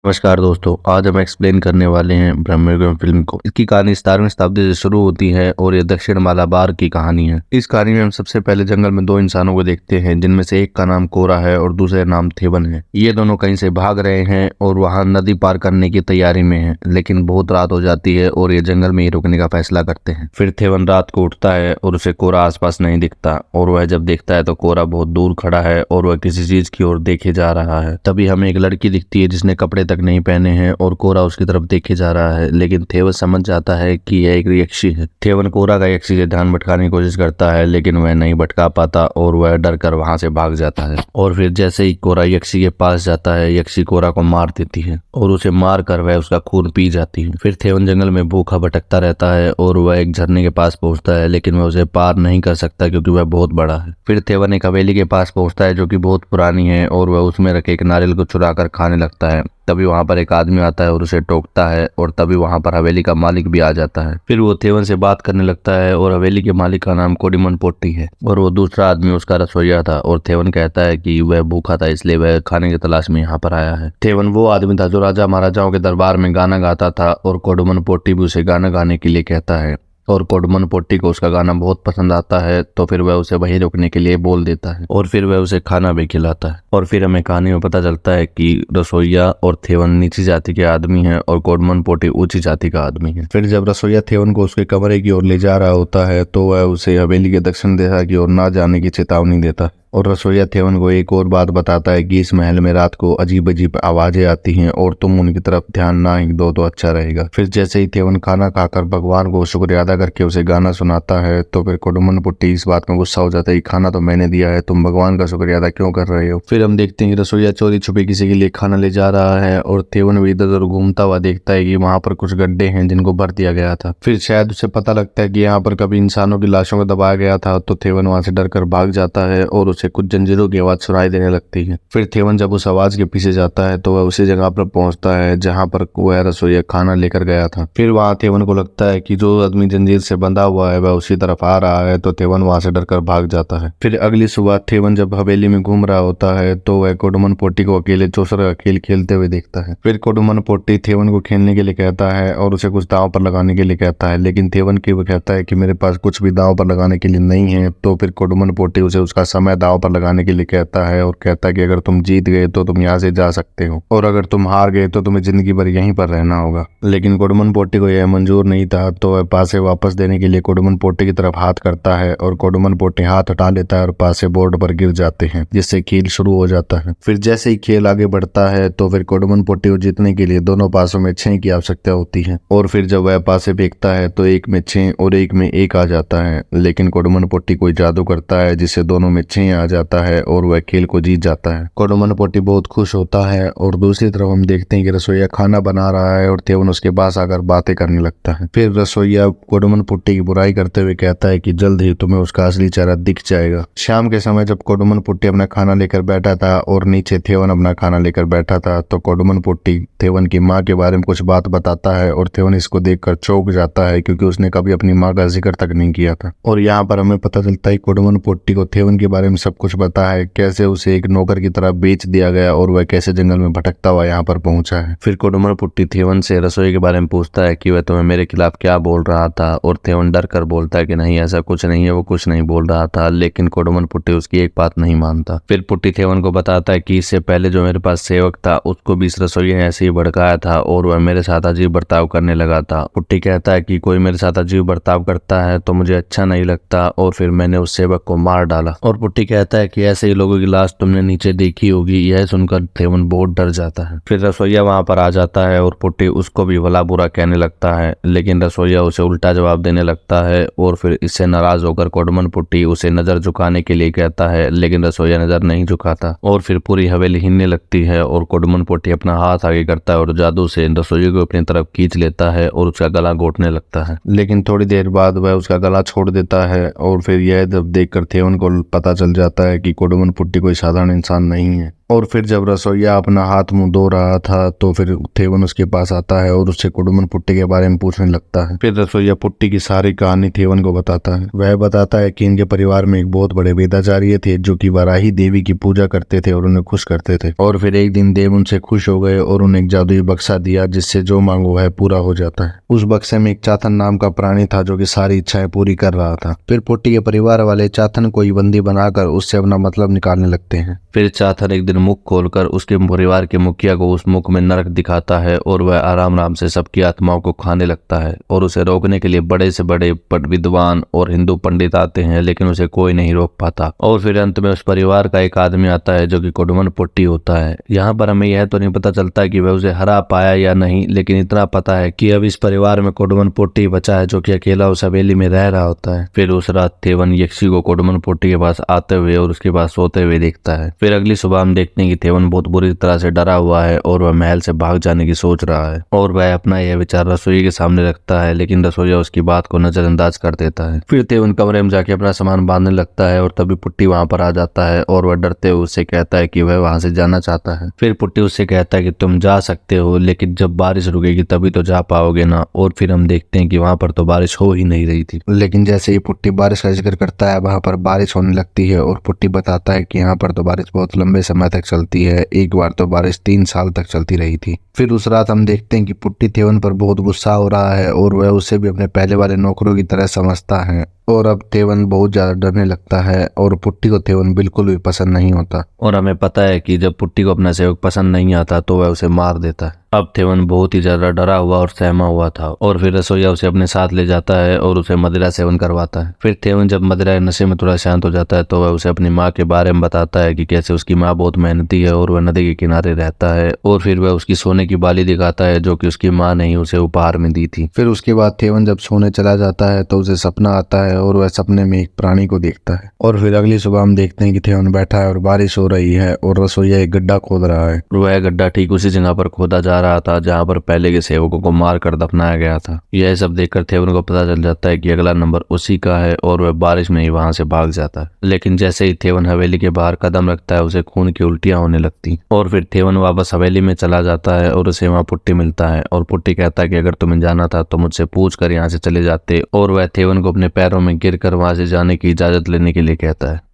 नमस्कार दोस्तों, आज हम एक्सप्लेन करने वाले हैं ब्रह्मयुगम फिल्म को। इसकी कहानी 17वीं शताब्दी से शुरू होती है और ये दक्षिण मालाबार की कहानी है। इस कहानी में हम सबसे पहले जंगल में दो इंसानों को देखते हैं, जिनमें से एक का नाम कोरा है और दूसरे का नाम थेवन है। ये दोनों कहीं से भाग रहे हैं और वहाँ नदी पार करने की तैयारी में है, लेकिन बहुत रात हो जाती है और ये जंगल में ही रुकने का फैसला करते हैं। फिर थेवन रात को उठता है और उसे कोरा आसपास नहीं दिखता, और वह जब देखता है तो कोरा बहुत दूर खड़ा है और वह किसी चीज की ओर देखे जा रहा है। तभी हमें एक लड़की दिखती है जिसने कपड़े तक नहीं पहने हैं और कोरा उसकी तरफ देखे जा रहा है, लेकिन थेवन समझ जाता है कि यह एक यक्षी है। थेवन कोरा का यक्षी से ध्यान भटकाने की कोशिश करता है, लेकिन वह नहीं भटका पाता और वह डर कर वहां से भाग जाता है। और फिर जैसे ही कोरा यक्षी के पास जाता है, यक्षी कोरा को मार देती है और उसे मार कर वह उसका खून पी जाती है। फिर थेवन जंगल में भूखा भटकता रहता है और वह एक झरने के पास पहुंचता है, लेकिन वह उसे पार नहीं कर सकता क्योंकि वह बहुत बड़ा है। फिर थेवन एक हवेली के पास पहुंचता है जो कि बहुत पुरानी है और वह उसमें रखे एक नारियल को चुरा कर खाने लगता है। तभी वहां पर एक आदमी आता है और उसे टोकता है, और तभी वहां पर हवेली का मालिक भी आ जाता है। फिर वो थेवन से बात करने लगता है और हवेली के मालिक का नाम कोडिमन पोट्टी है और वो दूसरा आदमी उसका रसोइया था। और थेवन कहता है कि वह भूखा था, इसलिए वह खाने की तलाश में यहाँ पर आया है। थेवन वो आदमी था जो राजा महाराजाओं के दरबार में गाना गाता था, और कोडिमन पोट्टी भी उसे गाना गाने के लिए कहता है और कोडिमन पोट्टी को उसका गाना बहुत पसंद आता है। तो फिर वह उसे वहीं रुकने के लिए बोल देता है और फिर वह उसे खाना भी खिलाता है। और फिर हमें कहानी में पता चलता है कि रसोइया और थेवन नीची जाति के आदमी है और कोडिमन पोट्टी ऊंची जाति का आदमी है। फिर जब रसोइया थेवन को उसके कमरे की ओर ले जा रहा होता है तो वह उसे हवेली के दक्षिण दिशा की ओर ना जाने की चेतावनी देता है। और रसोइया थेवन को एक और बात बताता है कि इस महल में रात को अजीब अजीब आवाजें आती हैं और तुम उनकी तरफ ध्यान ना ही दो तो अच्छा रहेगा। फिर जैसे ही थेवन खाना खाकर भगवान को शुक्रिया अदा करके उसे गाना सुनाता है तो फिर कोडिमन पोट्टी इस बात में गुस्सा हो जाता है, खाना तो मैंने दिया है, तुम भगवान का शुक्रिया अदा क्यों कर रहे हो। फिर हम देखते हैं कि रसोइया चोरी छुपे किसी के लिए खाना ले जा रहा है और थेवन भी इधर उधर घूमता हुआ देखता है कि वहां पर कुछ गड्ढे हैं जिनको भर दिया गया था। फिर शायद उसे पता लगता है कि यहाँ पर कभी इंसानों की लाशों को दबाया गया था, तो थेवन वहां से डर कर भाग जाता है और उसे कुछ जंजीरों की आवाज सुनाई देने लगती है। फिर थेवन जब उस आवाज के पीछे जाता है तो वह उसी जगह पर पहुंचता है जहां पर वह रसोइया खाना लेकर गया था। फिर वहां थेवन को लगता है कि जो आदमी जंजीर से बंधा हुआ है वह उसी तरफ आ रहा है, तो थेवन वहां से डरकर भाग जाता है। फिर अगली सुबह थेवन जब हवेली में घूम रहा होता है तो वह कोडिमन पोट्टी को अकेले चौसर का खेल खेलते हुए देखता है। फिर कोडिमन पोट्टी थेवन को खेलने के लिए कहता है और उसे कुछ दांव पर लगाने के लिए कहता है, लेकिन थेवन की वो कहता है कि मेरे पास कुछ भी दांव पर लगाने के लिए नहीं है। तो फिर कोडिमन पोट्टी उसे उसका समय दांव पर लगाने के लिए कहता है और कहता है कि अगर तुम जीत गए तो तुम यहाँ से जा सकते हो, और अगर तुम हार गए तो तुम्हें जिंदगी भर यहीं पर रहना होगा। लेकिन कोडिमन पोट्टी को यह मंजूर नहीं था, तो वह पासे वापस देने के लिए कोडिमन पोट्टी की तरफ हाथ करता है और कोडिमन पोट्टी हाथ हटा लेता है और पासे बोर्ड पर गिर जाते हैं, जिससे खेल शुरू हो जाता है। फिर जैसे ही खेल आगे बढ़ता है तो फिर कोडिमन पोट्टी को जीतने के लिए दोनों पासों में 6 की आवश्यकता होती है, और फिर जब वह पासे फेंकता है तो एक में 6 और एक में 1 आ जाता है। लेकिन कोडिमन पोट्टी कोई जादू करता है जिससे दोनों में 6 आ जाता है और वह खेल को जीत जाता है। कोडिमन पोट्टी बहुत खुश होता है, और दूसरी तरफ हम देखते हैं कि रसोइया खाना बना रहा है और थेवन उसके पास आकर बातें करने लगता है। फिर रसोइया कोडिमन पोट्टी की बुराई करते हुए कहता है कि जल्द ही तुम्हें उसका असली चेहरा दिख जाएगा। शाम के समय जब कोडिमन पोट्टी अपना खाना लेकर बैठा था और नीचे थेवन अपना खाना लेकर बैठा था, तो कोडिमन पोट्टी थेवन की माँ के बारे में कुछ बात बताता है और थेवन इसको देखकर चौंक जाता है क्योंकि उसने कभी अपनी माँ का जिक्र तक नहीं किया था। और यहाँ पर हमें पता चलता है कोडिमन पोट्टी को थेवन के बारे में सब कुछ पता है, कैसे उसे एक नौकर की तरह बेच दिया गया और वह कैसे जंगल में भटकता हुआ यहाँ पर पहुंचा है। फिर कोडिमन पोट्टी थेवन से रसोई के बारे में पूछता है कि वह तुम्हें मेरे खिलाफ क्या बोल रहा था, और थेवन डर कर बोलता है कि नहीं, ऐसा कुछ नहीं है, वो कुछ नहीं बोल रहा था। लेकिन कोडिमन पोट्टी उसकी एक बात नहीं मानता। फिर पोट्टी थेवन को बताता है कि इससे पहले जो मेरे पास सेवक था उसको भी इस रसोई ने ऐसे ही भड़काया था और वह मेरे साथ अजीब बर्ताव करने लगा था। पोट्टी कहता है कि कोई मेरे साथ अजीब बर्ताव करता है तो मुझे अच्छा नहीं लगता, और फिर मैंने उस सेवक को मार डाला। और पोट्टी कहता है कि ऐसे ही लोगों की लाश तुमने नीचे देखी होगी। यह सुनकर थेवन बहुत डर जाता है। फिर रसोइया वहां पर आ जाता है और पोट्टी उसको भी भला बुरा कहने लगता है, लेकिन रसोइया उसे उल्टा जवाब देने लगता है। और फिर इससे नाराज होकर कोडिमन पोट्टी उसे नजर झुकाने के लिए कहता है, लेकिन रसोइया नजर नहीं झुकाता और फिर पूरी हवेली हिलने लगती है और कोडिमन पोट्टी अपना हाथ आगे करता है और जादू से रसोइया को अपनी तरफ खींच लेता है और उसका गला घोटने लगता है। लेकिन थोड़ी देर बाद वह उसका गला छोड़ देता है, और फिर यह जब देखकर थेवन को पता चल जाता है कि कोडिमन पोट्टी कोई साधारण इंसान नहीं है। और फिर जब रसोइया अपना हाथ मुंह धो रहा था तो फिर थेवन उसके पास आता है और उससे कुडुमन पुट्टी के बारे में पूछने लगता है। फिर रसोइया पुट्टी की सारी कहानी थेवन को बताता है। वह बताता है कि इनके परिवार में एक बहुत बड़े वेदाचार्य थे जो कि वाराही देवी की पूजा करते थे और उन्हें खुश करते थे। और फिर एक दिन देव उनसे खुश हो गए और उन्हें एक जादुई बक्सा दिया जिससे जो मांगो वह पूरा हो जाता है। उस बक्से में एक चातन नाम का प्राणी था जो कि सारी इच्छाएं पूरी कर रहा था। फिर पुट्टी के परिवार वाले चातन को ही बंदी बनाकर उससे अपना मतलब निकालने लगते हैं। फिर चातन एक दिन मुख खोलकर उसके परिवार के मुखिया को उस मुख में नरक दिखाता है और वह आराम आराम से सबकी आत्माओं को खाने लगता है और उसे रोकने के लिए बड़े से बड़े विद्वान और हिंदू पंडित आते हैं लेकिन उसे कोई नहीं रोक पाता। और फिर अंत में उस परिवार का एक आदमी आता है जो कि कुडुमन पुट्टी होता है। यहाँ पर हमें यह तो नहीं पता चलता कि वह उसे हरा पाया या नहीं, लेकिन इतना पता है कि अब इस परिवार में कुडुमन पुट्टी बचा है जो कि अकेला उस हवेली में रह रहा होता है। फिर उस रात थेवन यक्षी को कुडुमन पुट्टी के पास आते हुए और उसके पास सोते हुए देखता है। फिर अगली सुबह हम देखते हैं कि थेवन बहुत बुरी तरह से डरा हुआ है और वह महल से भाग जाने की सोच रहा है और वह अपना यह विचार रसोई के सामने रखता है, लेकिन रसोईया उसकी बात को नजरअंदाज कर देता है। फिर थेवन कमरे में जाके अपना सामान बांधने लगता है और तभी पुट्टी वहां पर आ जाता है और वह डरते हुए उससे कहता है कि वह वहां से जाना चाहता है। फिर पुट्टी उससे कहता है कि तुम जा सकते हो लेकिन जब बारिश रुकेगी तभी तो जा पाओगे ना। और फिर हम देखते हैं कि वहां पर तो बारिश हो ही नहीं रही थी, लेकिन जैसे ही पुट्टी बारिश का जिक्र करता है वहां पर बारिश होने लगती है और पुट्टी बताता है कि यहाँ पर तो बारिश बहुत लंबे समय तक चलती है, एक बार तो बारिश 3 साल तक चलती रही थी। फिर उस रात हम देखते हैं कि पुट्टी थेवन पर बहुत गुस्सा हो रहा है और वह उसे भी अपने पहले वाले नौकरों की तरह समझता है और अब थेवन बहुत ज्यादा डरने लगता है और पुट्टी को थेवन बिल्कुल भी पसंद नहीं होता। और हमें पता है कि जब पुट्टी को अपना सेवक पसंद नहीं आता तो वह उसे मार देता है। अब थेवन बहुत ही ज्यादा डरा हुआ और सहमा हुआ था और फिर रसोइया उसे अपने साथ ले जाता है और उसे मदिरा सेवन करवाता है। फिर थेवन जब मदिरा नशे में थोड़ा शांत हो जाता है तो वह उसे अपनी माँ के बारे में बताता है कि कैसे उसकी माँ बहुत मेहनती है और वह नदी के किनारे रहता है। और फिर वह उसकी सोने की बाली दिखाता है जो कि उसकी माँ ने ही उसे उपहार में दी थी। फिर उसके बाद थेवन जब सोने चला जाता है तो उसे सपना आता है और वह सपने में एक प्राणी को देखता है। और फिर अगली सुबह हम देखते हैं कि थेवन बैठा है और बारिश हो रही है और रसोइया एक गड्ढा खोद रहा है। वह गड्ढा ठीक उसी जगह पर खोदा जा रहा था जहाँ पर पहले के सेवकों को मार कर दफनाया गया था। यह सब देखकर थेवन को पता चल जाता है कि अगला नंबर उसी का है और वह बारिश में ही वहां से भाग जाता है। लेकिन जैसे ही थेवन हवेली के बाहर कदम रखता है उसे खून की उल्टियां होने लगती और फिर थेवन वापस हवेली में चला जाता है और उसे वहां पुट्टी मिलता है और पुट्टी कहता है कि अगर तुम्हें जाना था तो मुझसे पूछ कर यहाँ से चले जाते। और वह थेवन को अपने पैरों में गिर कर वहां से जाने की इजाजत लेने के लिए कहता है।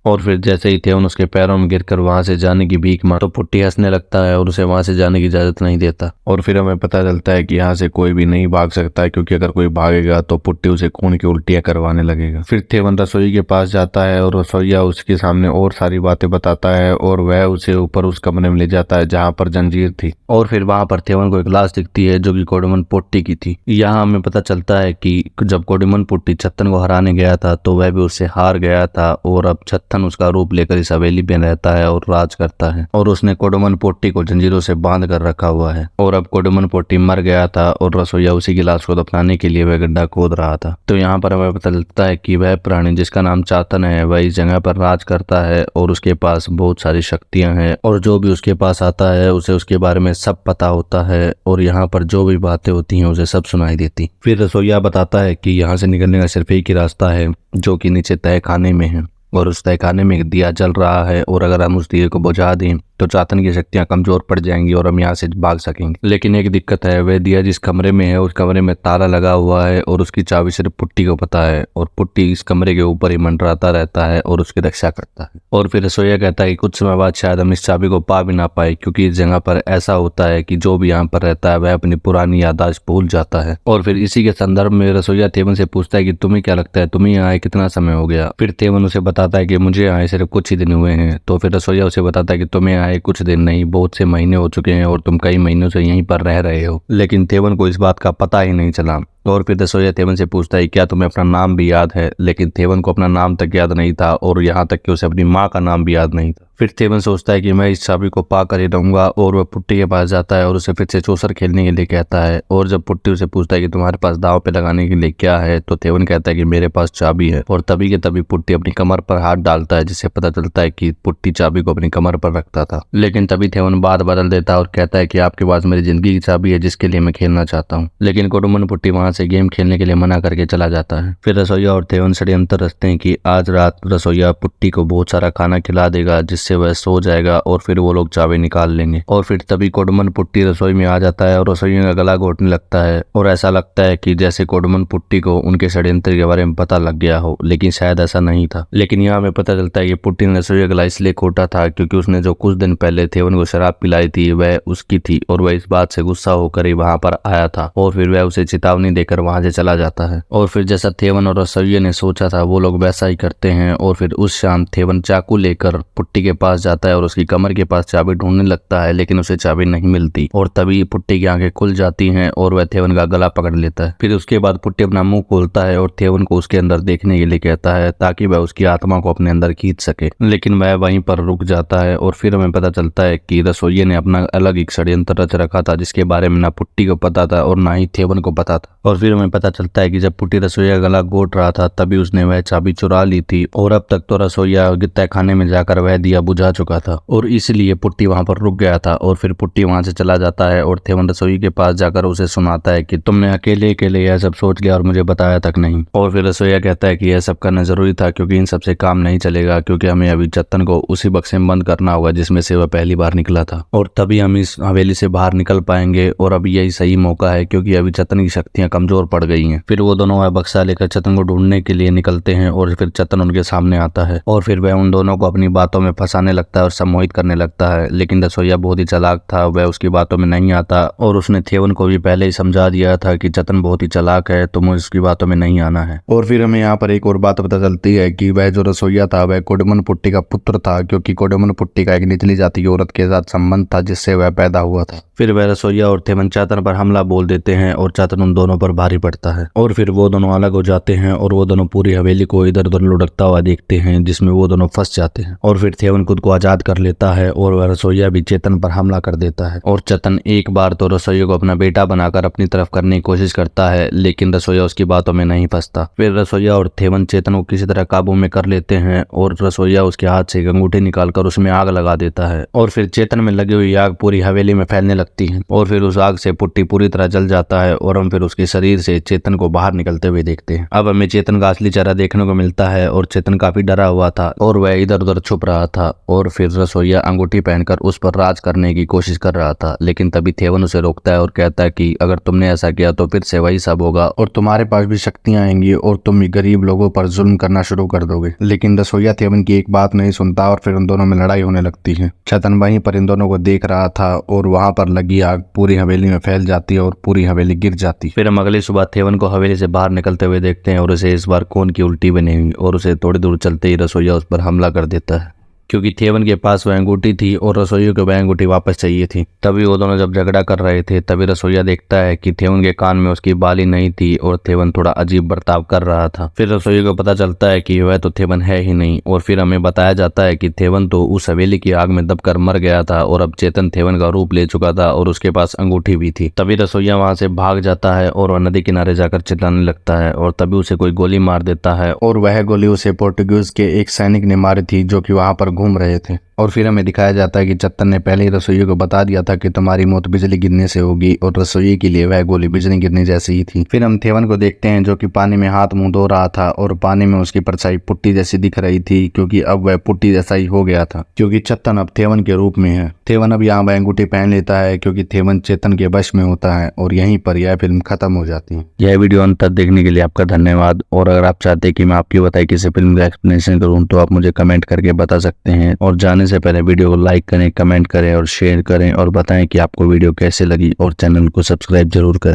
और फिर जैसे ही थेवन उसके पैरों में गिरकर वहां से जाने की भीख मांगता तो पुट्टी हंसने लगता है और उसे वहां से जाने की इजाजत नहीं देता। और फिर हमें पता चलता है कि यहाँ से कोई भी नहीं भाग सकता है क्योंकि अगर कोई भागेगा तो पुट्टी उसे खून की उल्टियां करवाने लगेगा। फिर थेवन रसोई के पास जाता है और रसोइया उसके सामने और सारी बातें बताता है और वह उसे ऊपर उस कमरे में ले जाता है जहाँ पर जंजीर थी। और फिर वहां पर थेवन को एक लाश दिखती है जो कि कुडुमन पुट्टी की थी। यहाँ हमें पता चलता है कि जब कुडुमन पुट्टी छत्तन को हराने गया था तो वह भी उससे हार गया था और अब छत्तन उसका रूप लेकर इस हवेली में रहता है और राज करता है और उसने कुडुमन पुट्टी को जंजीरों से बांध कर रखा हुआ है। और अब कुडुमन पुट्टी मर गया था और रसोइया उसी की लाश को दफनाने के लिए वह गड्ढा खोद रहा था। तो यहाँ पर हमें पता चलता है कि वह प्राणी जिसका नाम चातन है वह इस जगह पर राज करता है और उसके पास बहुत सारी शक्तियां हैं और जो भी उसके पास आता है उसे उसके बारे में सब पता होता है और यहाँ पर जो भी बातें होती हैं उसे सब सुनाई देती। फिर रसोइया बताता है कि यहाँ से निकलने का सिर्फ एक ही रास्ता है जो कि नीचे तय खाने में है और उस तय खाने में एक दिया जल रहा है और अगर हम उस दिए को बुझा दें तो चातन की शक्तियां कमजोर पड़ जाएंगी और हम यहाँ से भाग सकेंगे। लेकिन एक दिक्कत है, वह दिया जिस कमरे में है उस कमरे में ताला लगा हुआ है और उसकी चाबी सिर्फ पुट्टी को पता है और पुट्टी इस कमरे के ऊपर ही मंडराता रहता है और उसकी रक्षा करता है। और फिर रसोइया कहता है कि कुछ समय बाद शायद हम इस चाबी को पा भी ना पाए क्योंकि इस जगह पर ऐसा होता है कि जो भी यहाँ पर रहता है वह अपनी पुरानी याददाश्त भूल जाता है। और फिर इसी के संदर्भ में रसोइया थेवन से पूछता है कि तुम्हें क्या लगता है, तुम्हें यहाँ आए कितना समय हो गया। फिर थेवन उसे बताता है कि मुझे आए सिर्फ कुछ ही दिन हुए हैं। तो फिर रसोइया उसे बताता है कि तुम्हें आए कुछ दिन नहीं बहुत से महीने हो चुके हैं और तुम कई महीनों से यहीं पर रह रहे हो। लेकिन थेवन को इस बात का पता ही नहीं चला। और फिर रसोइया थेवन से पूछता है क्या तुम्हें अपना नाम भी याद है। लेकिन थेवन को अपना नाम तक याद नहीं था और यहाँ तक कि उसे अपनी माँ का नाम भी याद नहीं था। फिर थेवन सोचता है कि मैं इस चाबी को पा कर ही रहूंगा और वह पुट्टी के पास जाता है और उसे फिर से चौसर खेलने के लिए कहता है। और जब पुट्टी उसे पूछता है कि तुम्हारे पास दाव पे लगाने के लिए क्या है तो थेवन कहता है कि मेरे पास चाबी है। और तभी के तभी पुट्टी अपनी कमर पर हाथ डालता है जिससे पता चलता है कि पुट्टी चाबी को अपनी कमर पर रखता था। लेकिन तभी थेवन बात बदल देता है और कहता है कि आपके पास मेरी जिंदगी की चाबी है जिसके लिए मैं खेलना चाहता हूँ। लेकिन कुडुमन पुट्टी वहां से गेम खेलने के लिए मना करके चला जाता है। फिर रसोइया और थेवन षड्यंत्र रचते हैं कि आज रात रसोइया पुट्टी को बहुत सारा खाना खिला देगा जिससे वह सो जाएगा और फिर वो लोग चाबी निकाल लेंगे। और फिर तभी कोडमन पुट्टी रसोई में आ जाता है और रसोइया का गला घोटने लगता है और ऐसा लगता है कि जैसे कोडमन पुट्टी को उनके षड्यंत्र के बारे में पता लग गया हो, लेकिन शायद ऐसा नहीं था। लेकिन यहाँ हमें पता चलता है कि पुट्टी ने रसोइया का गला इसलिए घोटा था क्योंकि उसने जो कुछ दिन पहले थेवन को शराब पिलाई थी वह उसकी थी और वह इस बात से गुस्सा होकर ही वहां पर आया था और फिर वह उसे चेतावनी देकर वहां से चला जाता है। और फिर जैसा थेवन और रसोइया ने सोचा था वो लोग वैसा ही करते हैं और फिर उस शाम थेवन चाकू लेकर पुट्टी के पास जाता है और उसकी कमर के पास चाबी ढूंढने लगता है, लेकिन उसे चाबी नहीं मिलती और तभी पुट्टी की आंखें खुल जाती हैं और वह थेवन का गला पकड़ लेता है। फिर उसके बाद पुट्टी अपना मुंह खोलता है और थेवन को उसके अंदर देखने के लिए कहता है ताकि वह उसकी आत्मा को अपने अंदर खींच सके, लेकिन वह वहीं पर रुक जाता है। और फिर हमें पता चलता है कि रसोइये ने अपना अलग एक षड्यंत्र रच रखा था जिसके बारे में ना पुट्टी को पता था और ना ही थेवन को पता था। और फिर हमें पता चलता है कि जब पुट्टी रसोइया गला घोट रहा था तभी उसने वह चाबी चुरा ली थी और अब तक तो रसोइया गित्ता खाने में जाकर वह दिया बुझा चुका था और इसलिए पुट्टी वहां पर रुक गया था। और फिर पुट्टी वहां से चला जाता है और थेवन रसोई के पास जाकर उसे सुनाता है कि तुमने अकेले अकेले यह सब सोच लिया और मुझे बताया तक नहीं। और फिर रसोइया कहता है कि यह सब करना जरूरी था क्योंकि इन सबसे काम नहीं चलेगा, क्योंकि हमें अभी चेतन को उसी बक्से में बंद करना होगा जिसमें से वह पहली बार निकला था और तभी हम इस हवेली से बाहर निकल पाएंगे और अभी यही सही मौका है क्योंकि अभी चेतन की शक्तियां कमजोर पड़ गई हैं। फिर वो दोनों वह बक्सा लेकर चेतन को ढूंढने के लिए निकलते हैं और फिर चेतन उनके सामने आता है और फिर वह उन दोनों को अपनी बातों में फंसाने लगता है और सम्मोहित करने लगता है। लेकिन रसोइया बहुत ही चालाक था, वह उसकी बातों में नहीं आता और उसने थेवन को भी पहले ही समझा दिया था कि चेतन बहुत ही चालाक है, तो मुझे उसकी बातों में नहीं आना है। और फिर हमें यहाँ पर एक और बात पता चलती है कि वह जो रसोइया था वह कोडमन पुट्टी का पुत्र था, क्योंकि कोडमन पुट्टी का एक निचली जाति की औरत के साथ संबंध था जिससे वह पैदा हुआ था। फिर वह रसोइया और थेवन चेतन पर हमला बोल देते हैं और चेतन उन दोनों पर भारी पड़ता है और फिर वो दोनों अलग हो जाते हैं और वो दोनों पूरी हवेली को इधर उधर लुढ़कता हुआ देखते हैं जिसमें वो दोनों फंस जाते हैं। और फिर थेवन खुद को आजाद कर लेता है और वह रसोइया भी चेतन पर हमला कर देता है और चेतन एक बार तो रसोइया को अपना बेटा बनाकर अपनी तरफ करने की कोशिश करता है, लेकिन रसोइया उसकी बातों में नहीं फंसता। फिर रसोइया और थेवन चेतन को किसी तरह काबू में कर लेते हैं और रसोइया उसके हाथ से एक अंगूठी निकालकर उसमें आग लगा देता है और फिर चेतन में लगी हुई आग पूरी हवेली में फैलने लगती है और फिर उस आग से पुट्टी पूरी तरह जल जाता है और हम फिर उसके शरीर से चेतन को बाहर निकलते हुए देखते हैं। अब हमें चेतन का असली चेहरा देखने को मिलता है और चेतन काफी डरा हुआ था और वह इधर उधर छुप रहा था और फिर रसोइया अंगूठी पहनकर उस पर राज करने की कोशिश कर रहा था, लेकिन तभी थेवन उसे रोकता है और कहता है कि अगर तुमने ऐसा किया तो फिर से वही सब होगा और तुम्हारे पास भी शक्तियां आएंगी और तुम भी गरीब लोगों पर जुल्म करना शुरू कर दोगे। लेकिन रसोइया थेवन की एक बात नहीं सुनता और फिर उन दोनों में लड़ाई होने लगती है। चेतन वहीं पर इन दोनों को देख रहा था और वहां पर लगी आग पूरी हवेली में फैल जाती है और पूरी हवेली गिर जाती। फिर हम अगली सुबह थेवन को हवेली से बाहर निकलते हुए देखते हैं और उसे इस बार खून की उल्टी बनी हुई और उसे थोड़ी दूर चलते ही रसोइया उस पर हमला कर देता है क्योंकि थेवन के पास वह अंगूठी थी और रसोइया को वह अंगूठी वापस चाहिए थी। तभी वो दोनों जब झगड़ा कर रहे थे तभी रसोइया देखता है कि थेवन के कान में उसकी बाली नहीं थी और थेवन थोड़ा अजीब बर्ताव कर रहा था। फिर रसोइया को पता चलता है कि वह तो थेवन है ही नहीं और फिर हमें बताया जाता है कि थेवन तो उस हवेली की आग में दबकर मर गया था और अब चेतन थेवन का रूप ले चुका था और उसके पास अंगूठी भी थी। तभी रसोइया वहां से भाग जाता है और वह नदी किनारे जाकर चिल्लाने लगता है और तभी उसे कोई गोली मार देता है और वह गोली उसे पोर्टुगीज के एक सैनिक ने मारी थी जो कि वहां पर घूम रहे थे। और फिर हमें दिखाया जाता है कि चेतन ने पहले ही रसोइये को बता दिया था कि तुम्हारी मौत बिजली गिरने से होगी और रसोइये के लिए वह गोली बिजली गिरने जैसी ही थी। फिर हम थेवन को देखते हैं जो कि पानी में हाथ मुंह धो रहा था और पानी में उसकी परछाई पुट्टी जैसी दिख रही थी क्योंकि अब वह पुट्टी जैसा ही हो गया था क्योंकि चेतन अब थेवन के रूप में है। थेवन अब यहाँ वह अंगूठी पहन लेता है क्योंकि थेवन चेतन के वश में होता है और यहीं पर यह फिल्म खत्म हो जाती है। यह वीडियो अंत तक देखने के लिए आपका धन्यवाद और अगर आप चाहते हैं कि मैं आपकी बताई किसी फिल्म का एक्सप्लेनेशन करूँ तो आप मुझे कमेंट करके बता सकते हैं और जाने से पहले वीडियो को लाइक करें, कमेंट करें और शेयर करें और बताएं कि आपको वीडियो कैसे लगी और चैनल को सब्सक्राइब जरूर करें।